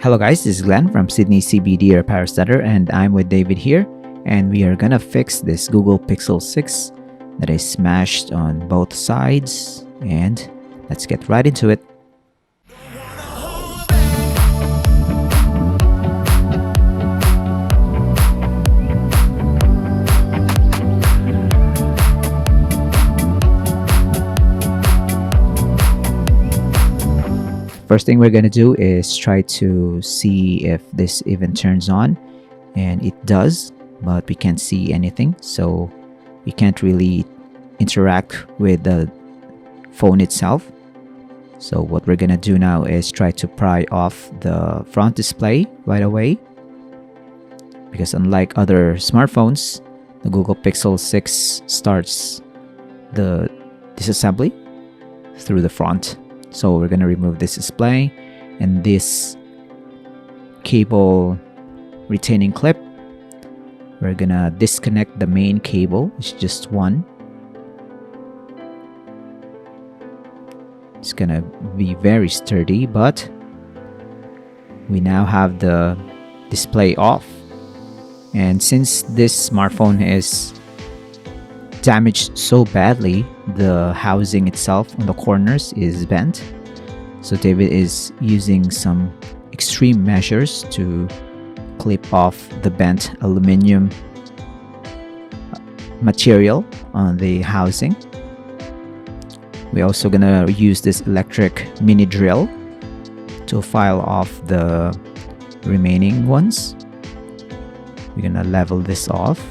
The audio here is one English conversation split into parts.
Hello guys, this is Glenn from Sydney CBD Repair Centre and I'm with David here, and we are gonna fix this Google Pixel 6 that is smashed on both sides, and let's get right into it. First thing we're going to do is try to see if this even turns on, and it does, but we can't see anything, so we can't really interact with the phone itself. So what we're going to do now is try to pry off the front display right away, because unlike other smartphones, the Google Pixel 6 starts the disassembly through the front. So we're going to remove this display and this cable retaining clip. We're going to disconnect the main cable. It's just one. It's going to be very sturdy, but we now have the display off. And since this smartphone is damaged so badly, the housing itself on the corners is bent. So David is using some extreme measures to clip off the bent aluminum material on the housing. We're also gonna use this electric mini drill to file off the remaining ones. We're gonna level this off.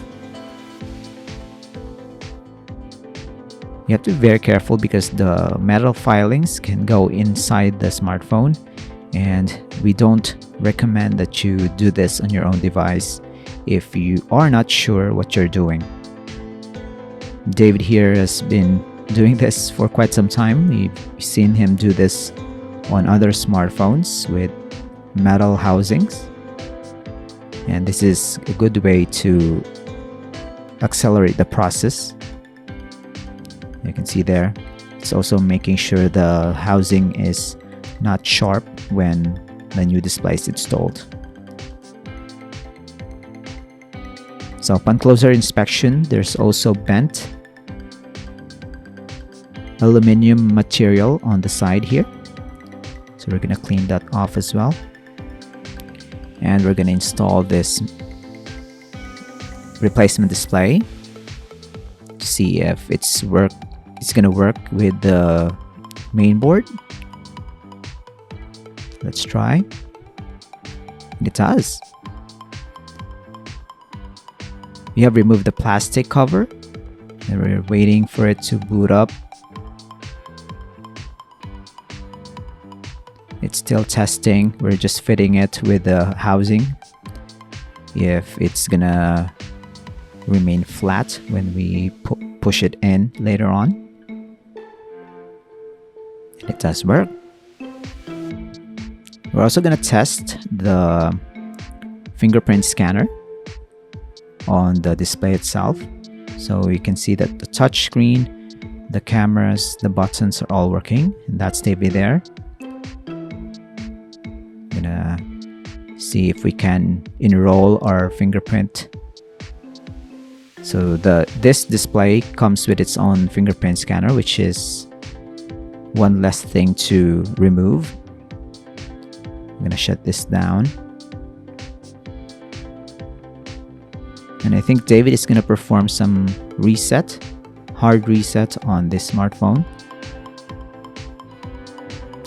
You have to be very careful because the metal filings can go inside the smartphone, and we don't recommend that you do this on your own device if you are not sure what you're doing. David here has been doing this for quite some time. We've seen him do this on other smartphones with metal housings, and this is a good way to accelerate the process. You can see there, it's also making sure the housing is not sharp when the new display is installed. So upon closer inspection, there's also bent aluminum material on the side here. So we're going to clean that off as well. And we're going to install this replacement display to see if it's going to work with the main board. Let's try. It does. We have removed the plastic cover and we're waiting for it to boot up. It's still testing. We're just fitting it with the housing, if it's gonna remain flat when we push it in later on. It does work. We're also going to test the fingerprint scanner on the display itself. So you can see that the touch screen, the cameras, the buttons are all working, and that's David there. I'm gonna see if we can enroll our fingerprint. So this display comes with its own fingerprint scanner, which is one less thing to remove. I'm gonna shut this down. And I think David is gonna perform some hard reset on this smartphone.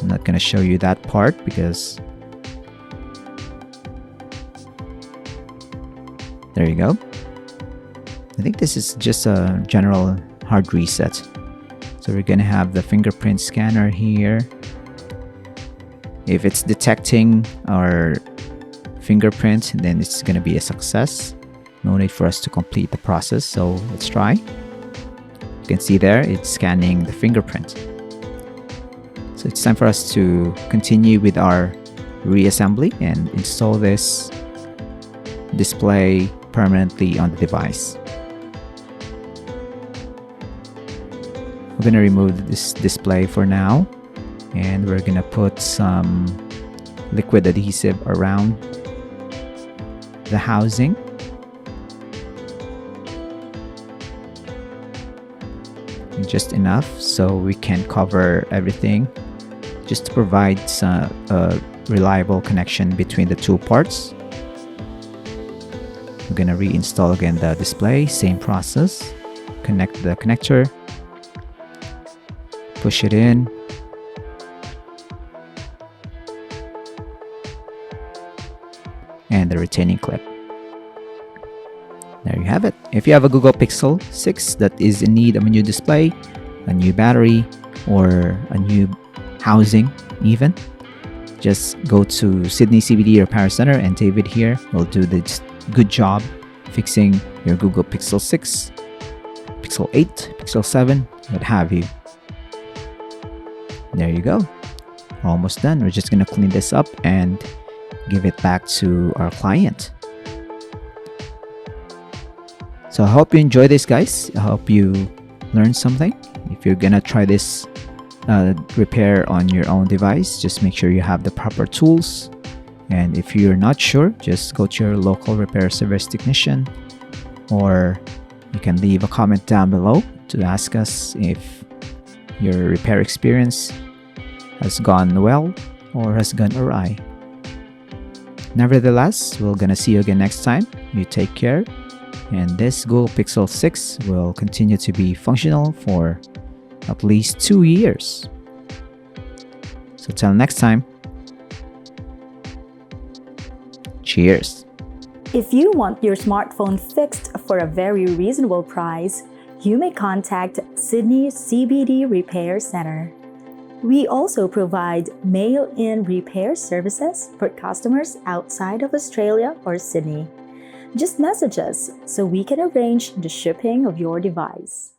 I'm not gonna show you that part because there you go. I think this is just a general hard reset. So we're going to have the fingerprint scanner here. If it's detecting our fingerprint, then it's going to be a success. No need for us to complete the process. So let's try. You can see there, it's scanning the fingerprint. So it's time for us to continue with our reassembly and install this display permanently on the device. We're going to remove this display for now, and we're going to put some liquid adhesive around the housing. Just enough so we can cover everything, just to provide a reliable connection between the two parts. We're gonna reinstall again the display, same process. Connect the connector, push it in, and the retaining clip. There you have it. If you have a Google Pixel 6 that is in need of a new display, a new battery, or a new housing even, just go to Sydney CBD Repair Centre, and David here will do the good job fixing your Google Pixel 6, Pixel 8, Pixel 7, what have you. There you go. Almost done. We're just gonna clean this up and give it back to our client. So I hope you enjoy this, guys. I hope you learned something. If you're gonna try this repair on your own device, just make sure you have the proper tools. And if you're not sure, just go to your local repair service technician, or you can leave a comment down below to ask us if your repair experience has gone well or has gone awry. Nevertheless, we're gonna see you again next time. You take care. And this Google Pixel 6 will continue to be functional for at least 2 years. So till next time, cheers. If you want your smartphone fixed for a very reasonable price, you may contact Sydney CBD Repair Centre. We also provide mail-in repair services for customers outside of Australia or Sydney. Just message us so we can arrange the shipping of your device.